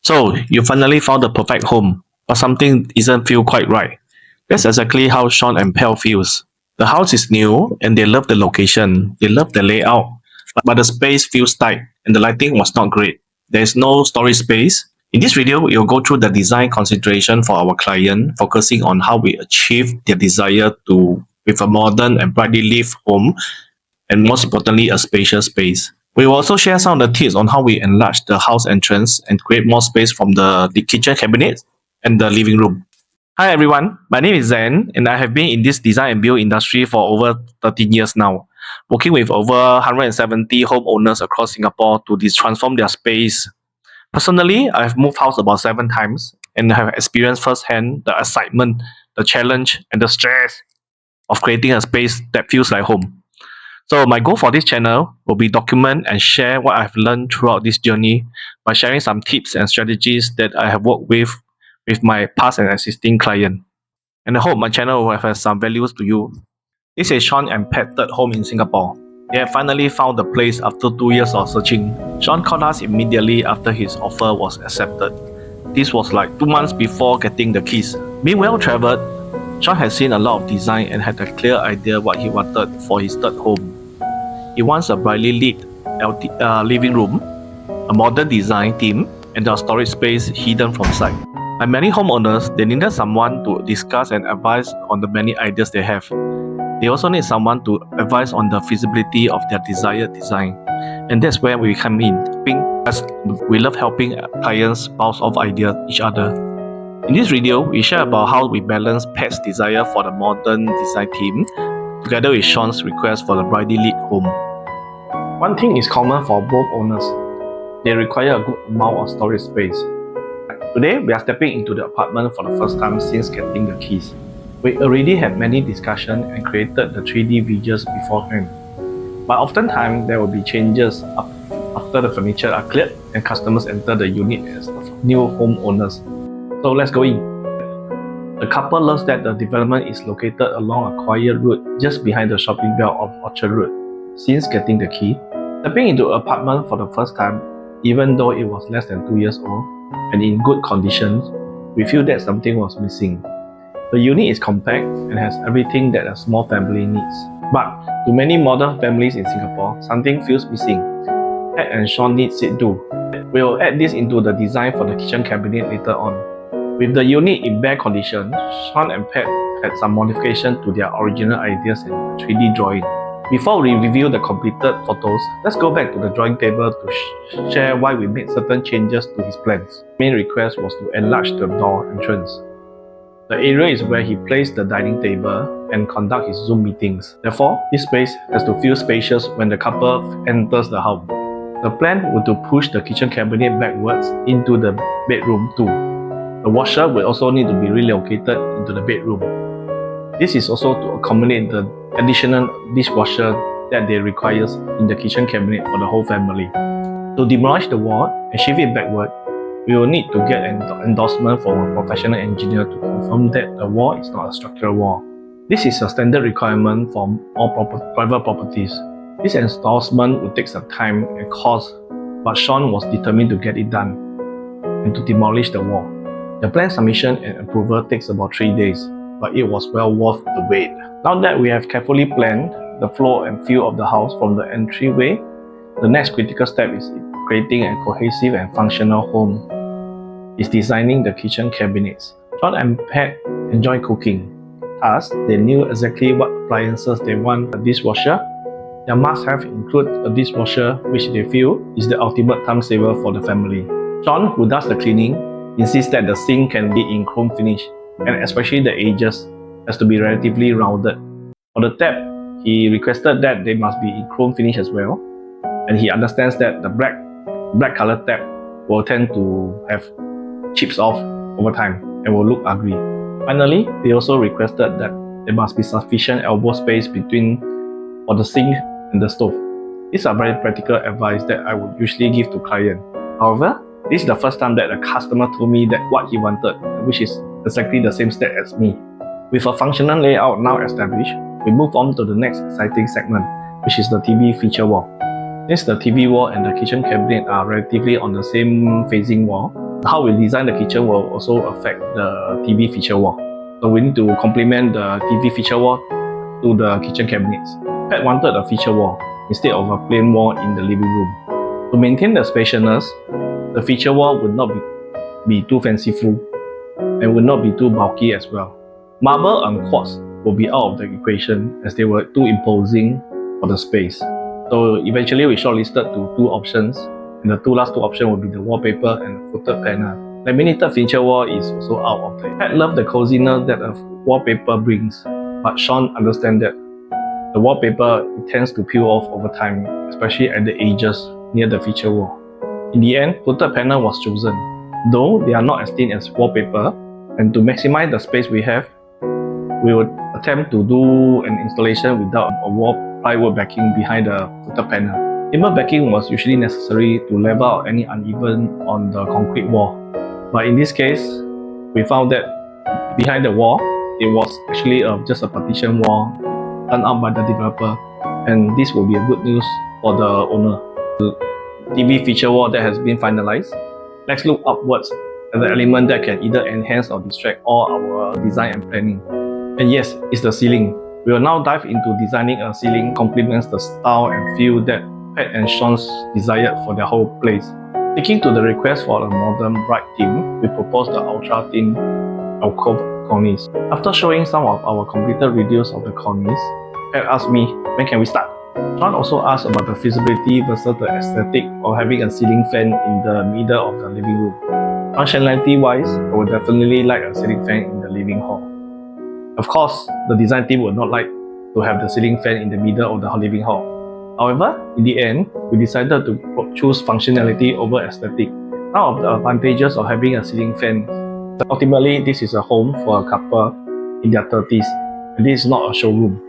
So, you finally found the perfect home, but something isn't feel quite right. That's exactly how Sean and Pell feels. The house is new and they love the location, they love the layout, but the space feels tight and the lighting was not great. There is no storage space. In this video, we will go through the design consideration for our client, focusing on how we achieve their desire to with a modern and brightly lit home, and most importantly, a spacious space. We will also share some of the tips on how we enlarge the house entrance and create more space from the kitchen cabinet and the living room. Hi everyone, my name is Zen and I have been in this design and build industry for over 13 years now, working with over 170 homeowners across Singapore to transform their space. Personally, I have moved house about 7 times and have experienced firsthand the excitement, the challenge, and the stress of creating a space that feels like home. So my goal for this channel will be document and share what I've learned throughout this journey by sharing some tips and strategies that I have worked with my past and existing client. And I hope my channel will have some values to you. This is Sean and Pat's third home in Singapore. They have finally found the place after 2 years of searching. Sean called us immediately after his offer was accepted. This was like 2 months before getting the keys. Being well traveled, Sean has seen a lot of design and had a clear idea what he wanted for his third home. He wants a brightly lit living room, a modern design theme, and a storage space hidden from sight. Like many homeowners, they needed someone to discuss and advise on the many ideas they have. They also need someone to advise on the feasibility of their desired design. And that's where we come in, as we love helping clients bounce off ideas each other. In this video, we share about how we balance Pat's desire for the modern design theme together with Sean's request for the brightly lit home. One thing is common for both owners. They require a good amount of storage space. Today, we are stepping into the apartment for the first time since getting the keys. We already had many discussions and created the 3D visuals beforehand. But oftentimes, there will be changes after the furniture are cleared and customers enter the unit as new homeowners. So let's go in. The couple loves that the development is located along a quiet route just behind the shopping belt of Orchard Road. Since getting the key, stepping into an apartment for the first time, even though it was less than 2 years old and in good conditions, we feel that something was missing. The unit is compact and has everything that a small family needs. But to many modern families in Singapore, something feels missing. Pat and Sean needs it too. We will add this into the design for the kitchen cabinet later on. With the unit in bare condition, Sean and Pat had some modification to their original ideas and 3D drawing. Before we review the completed photos, let's go back to the drawing table to share why we made certain changes to his plans. The main request was to enlarge the door entrance. The area is where he placed the dining table and conduct his Zoom meetings. Therefore, this space has to feel spacious when the couple enters the house. The plan was to push the kitchen cabinet backwards into the bedroom too. The washer will also need to be relocated into the bedroom. This is also to accommodate the additional dishwasher that they require in the kitchen cabinet for the whole family. To demolish the wall and shift it backward, we will need to get an endorsement from a professional engineer to confirm that the wall is not a structural wall. This is a standard requirement for all private properties. This endorsement will take some time and cost, but Sean was determined to get it done and to demolish the wall. The plan submission and approval takes about 3 days, but it was well worth the wait. Now that we have carefully planned the flow and feel of the house from the entryway, the next critical step is creating a cohesive and functional home. Is designing the kitchen cabinets. Sean and Pat enjoy cooking. Thus, they knew exactly what appliances they want. A dishwasher. Their must-have include a dishwasher, which they feel is the ultimate time saver for the family. Sean, who does the cleaning, insists that the sink can be in chrome finish, and especially the edges has to be relatively rounded. For the tap, he requested that they must be in chrome finish as well, and he understands that the black color tap will tend to have chips off over time and will look ugly. Finally, they also requested that there must be sufficient elbow space between for the sink and the stove. These are very practical advice that I would usually give to clients. However, this is the first time that a customer told me that what he wanted, which is exactly the same step as me. With a functional layout now established, we move on to the next exciting segment, which is the TV feature wall. Since the TV wall and the kitchen cabinet are relatively on the same facing wall, How we design the kitchen will also affect the TV feature wall. So we need to complement the TV feature wall to the kitchen cabinets. Pat wanted a feature wall instead of a plain wall in the living room. To maintain the spaciousness, the feature wall would not be too fanciful and would not be too bulky as well. Marble and quartz will be out of the equation as they were too imposing for the space. So eventually we shortlisted to two options, and the last two options will be the wallpaper and the footed panel. Laminated feature wall is also out of the. Pat loved the coziness that a wallpaper brings, but Sean understands that the wallpaper tends to peel off over time, especially at the edges near the feature wall. In the end, footed panel was chosen. Though they are not as thin as wallpaper, and to maximize the space we have, we would attempt to do an installation without a wall plywood backing behind the footed panel. Timber backing was usually necessary to level out any uneven on the concrete wall. But in this case, we found that behind the wall, it was actually just a partition wall done up by the developer, and this will be a good news for the owner. The TV feature wall that has been finalized. Let's look upwards at the element that can either enhance or distract all our design and planning. And yes, it's the ceiling. We will now dive into designing a ceiling complements the style and feel that Pat and Sean's desired for their whole place. Sticking to the request for a modern bright theme, we proposed the ultra-thin alcove cornice. After showing some of our completed reviews of the cornice, Pat asked me, when can we start? Sean also asked about the feasibility versus the aesthetic of having a ceiling fan in the middle of the living room. Functionality-wise, I would definitely like a ceiling fan in the living hall. Of course, the design team would not like to have the ceiling fan in the middle of the living hall. However, in the end, we decided to choose functionality over aesthetic. One of the advantages of having a ceiling fan, ultimately this is a home for a couple in their 30s, and this is not a showroom.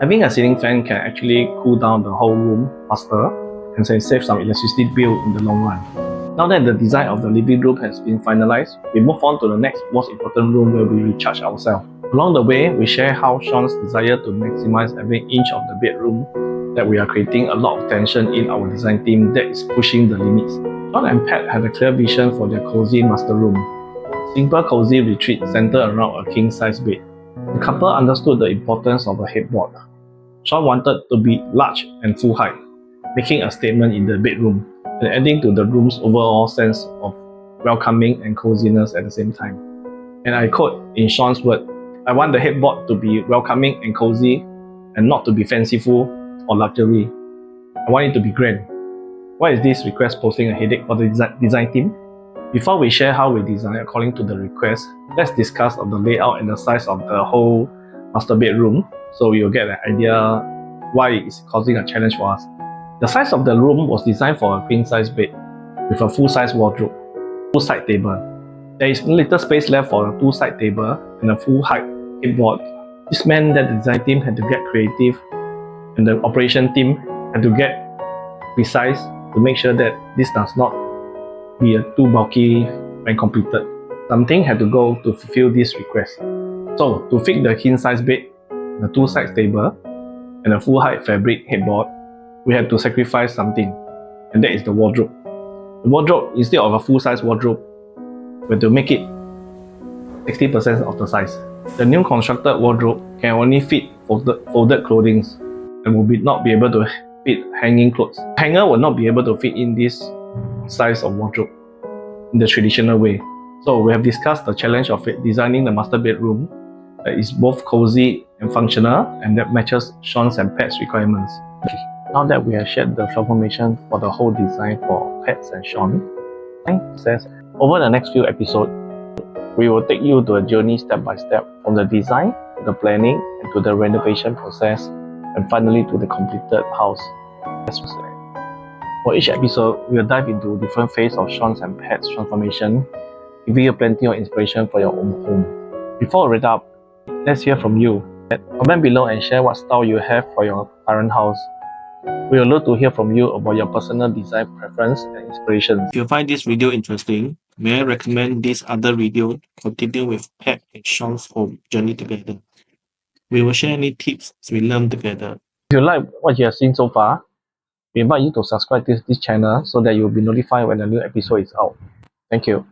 Having a ceiling fan can actually cool down the whole room faster and can save some electricity bill in the long run. Now that the design of the living room has been finalized, we move on to the next most important room where we recharge ourselves. Along the way, we share how Sean's desire to maximize every inch of the bedroom that we are creating a lot of tension in our design team that is pushing the limits. Sean and Pat had a clear vision for their cozy master room. Simple cozy retreat centered around a king-size bed. The couple understood the importance of a headboard. Sean wanted to be large and full height, making a statement in the bedroom and adding to the room's overall sense of welcoming and coziness at the same time. And I quote in Sean's word, I want the headboard to be welcoming and cozy and not to be fanciful or luxury. I want it to be grand. Why is this request posing a headache for the design team? Before we share how we design according to the request, let's discuss of the layout and the size of the whole master bedroom so you'll get an idea why it's causing a challenge for us. The size of the room was designed for a queen-size bed with a full-size wardrobe, full side table. There is little space left for a two-side table and a full-height headboard. This meant that the design team had to get creative and the operation team had to get precise to make sure that this does not be too bulky when completed. Something had to go to fulfill this request. So, to fit the king-size bed, the two-side table, and a full-height fabric headboard, we had to sacrifice something, and that is the wardrobe. The wardrobe, instead of a full-size wardrobe, we had to make it 60% of the size. The new constructed wardrobe can only fit folded clothing and will not be able to fit hanging clothes. The hanger will not be able to fit in this size of wardrobe in the traditional way. So we have discussed the challenge of designing the master bedroom that is both cozy and functional and that matches Sean's and Pat's requirements. Now that we have shared the transformation for the whole design for Pat's and Sean, says over the next few episodes, we will take you to a journey step by step from the design to the planning and to the renovation process and finally to the completed house. For each episode, we will dive into different phases of Sean's and Pat's transformation, giving you plenty of inspiration for your own home. Before we wrap up, let's hear from you. Comment below and share what style you have for your current house. We would love to hear from you about your personal design preference and inspirations. If you find this video interesting, may I recommend this other video continue with Pat and Sean's home journey together. We will share any tips we learn together. If you like what you have seen so far, we invite you to subscribe to this channel so that you will be notified when a new episode is out. Thank you.